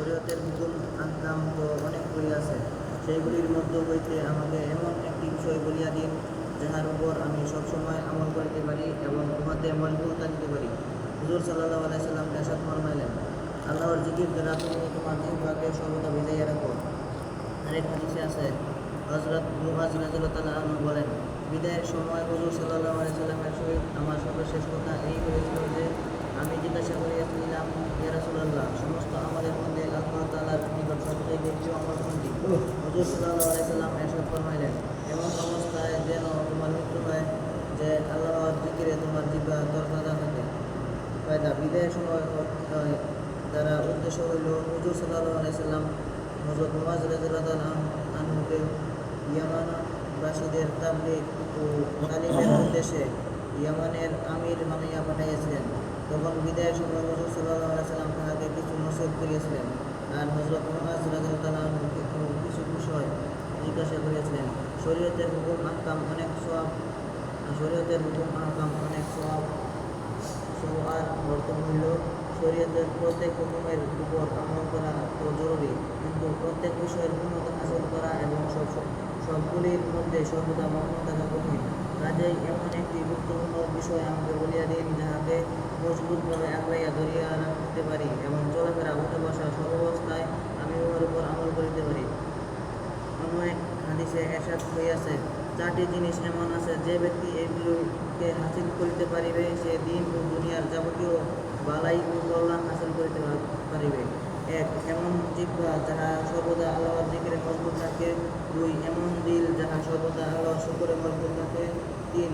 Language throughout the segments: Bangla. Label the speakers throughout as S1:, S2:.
S1: শরীয়তের হুকুম আহকাম তো অনেকগুলি আছে, সেইগুলির মধ্য হইতে আমাকে এমন একটি বিষয় বলিয়া দিন, যাহার উপর আমি সবসময় আমল করিতে পারি এবং উহাতে মজবুত থাকিতে পারি। হুজুর সাল্লাল্লাহু আলাইহি সাল্লাম ইরশাদ ফরমাইলেন, আল্লাহর জিকির দ্বারা তুমি তোমার জিহ্বাকে সর্বদা ভিজাইয়া রাখো। আরেক হাদিসে আছে, হযরত মুআয রাদিয়াল্লাহু আনহু বলেন, বিদায়ের সময় হুজুর সাল্লাল্লাহু আলাইহি সাল্লামের সহিত আমার সর্বশেষ কথা এই হয়েছিল যে, আমি জিজ্ঞাসা করিয়াছিলাম, ইয়া রাসূলুল্লাহ, সমস্ত আমাদের মধ্যে আল্লাহ তাআলার নিকট সবচেয়ে প্রিয় আমল কোনটি? হুজুর সাল্লাল্লাহু আলাইহি সাল্লাম ইরশাদ ফরমাইলেন, এমন অবস্থায় যেন তোমার মৃত্যু হয় যে আল্লাহর জিকিরে তোমার জিহ্বা তরতাজা থাকে। ফায়দা, বিদায়ের সময় দ্বারা উদ্দেশ্য হইল হুজুর সাল্লাল্লাহু আলাইহি সাল্লাম হযরত মুআয রাদিয়াল্লাহু আনহুকে ইয়ামানবাসীদের তাবলীগ ও তালিমের উদ্দেশ্যে ইয়ামানের আমির বানাইয়া পাঠাইয়াছিলেন। তখন বিদায়ের সময় হুজুর সাল্লাল্লাহু আলাইহি সাল্লাম তাহাকে কিছু নসিহত করিয়াছিলেন, আর হযরত মুআয রাদিয়াল্লাহু আনহুকে কিছু বিষয় জিজ্ঞাসা করিয়াছিলেন। শরীয়তের হুকুম আহকাম অনেক সওয়ার অর্থ হইল, শরীয়তের প্রত্যেক হুকুমের উপর আমল করা তো জরুরি, কিন্তু প্রত্যেক বিষয়ের পূর্ণতা হাসিল করা এবং সবগুলির মধ্যে সর্বদা মগ্ন থাকা কঠিন। কাজেই এমন একটি গুরুত্বপূর্ণ বিষয় আমাকে বলিয়া দিন, যাহাকে মজবুতভাবে আঁকড়াইয়া ধরিয়া রাখতে পারি এবং চলাফেরা উঠা বসা সর্বাবস্থায় আমি উহার উপর আমল করিতে পারি। অন্য এক হাদিসে ইরশাদ হইয়াছে, চারটি জিনিস এমন আছে, যে ব্যক্তি এগুলিকে হাসিল করিতে পারিবে, সে দিন ও দুনিয়ার যাবতীয় বালাই ও কল্যাণ হাসিল করিতে পারিবে। ১. এমন জিহ্বা যাহা সর্বদা আল্লাহর জিকিরে মজবুত থাকে। ২. এমন দিল যাহা সর্বদা আল্লাহর শুকরে মজবুত থাকে। ৩.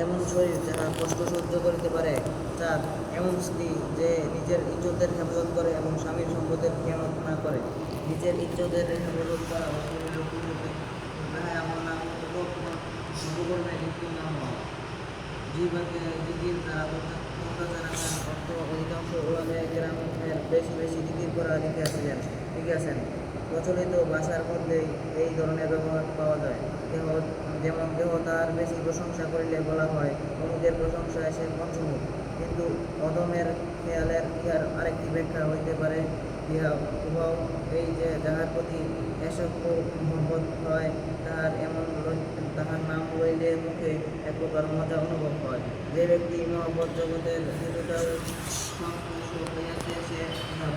S1: এমন শরীর যাহা কষ্ট সহ্য করিতে পারে। ৪. এমন স্ত্রী যে নিজের ইজ্জতের হেফাজত করে এবং স্বামীর সম্পদের খেয়ানত না করে। নিজের ইজ্জতের হেফাজত করা উপকরণে লিপ্ত না হওয়া। জিহ্বাকে জিকির দ্বারা তরতাজা রাখার অর্থ অধিকাংশ উলামায়ে কেরামের বেশি বেশি জিকির করা লিখিয়াছেন। প্রচলিত ভাষার মধ্যেই এই ধরনের ব্যবহার পাওয়া যায়। যেমন কেহ তাহার বেশি প্রশংসা করিলে বলা হয়, অমুকের প্রশংসায় সে পঞ্চমুখ। কিন্তু অদমের খেয়ালের ইহার আরেকটি ব্যাখ্যা হইতে পারে, উহাও এই যে, যাহার প্রতি এসক ও মহব্বত হয়, তাহার নাম লইলে মুখে এক প্রকার মজা অনুভব হয়। যে ব্যক্তি মহব্বত জগতের হেতুটাও সংস্পর্শ হইয়াছে, সে ইহা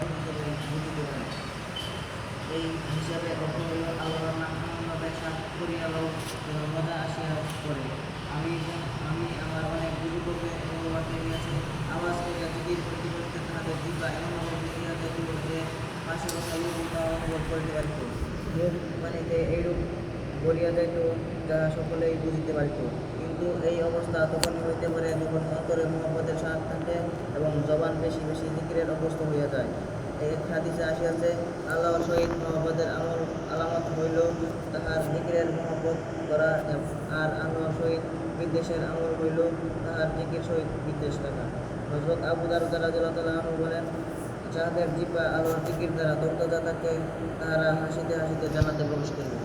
S1: বুঝিতে পারে। এই হিসাবে অর্থ হইল, আল্লাহর নাম এমনভাবে সাত করিয়া লও যেন মজা আসিয়া পড়ে। আমি আমার অনেক বুজুর্গকে অনুবাদ করিয়াছি, আওয়াজ করিয়া জিকির করিতে করিতে তাহাদের জিহ্বা এমনভাবে বুঝিয়া যাইত যে পাশে বসা লোক তাহা অনুভব করিতে পারিত। মুখ বাণীতে এইরূপ বলিয়া যাইত, যাহা সকলেই বুঝিতে পারিত। কিন্তু এই অবস্থা তখনই হইতে পারে যখন অন্তরে মহব্বতের স্বাদ থাকে এবং জবান বেশি বেশি জিকিরের অভ্যস্ত হইয়া যায়। এক হাদিসে আসিয়াছে, আল্লাহর সহিত মহব্বতের আলামত হইল তাহার জিকিরের মহব্বত করা, আর আল্লাহর সহিত বিদ্বেষের আমল হইল তাহার জিকির সহিত বিদ্বেষ রাখা। হযরত আবু দারদা রাদিয়াল্লাহু আনহু বলেন, যাহাদের জিহ্বা আল্লাহর জিকির দ্বারা তরতাজা থাকে, তাহারা হাসিতে হাসিতে জান্নাতে প্রবেশ করিবে।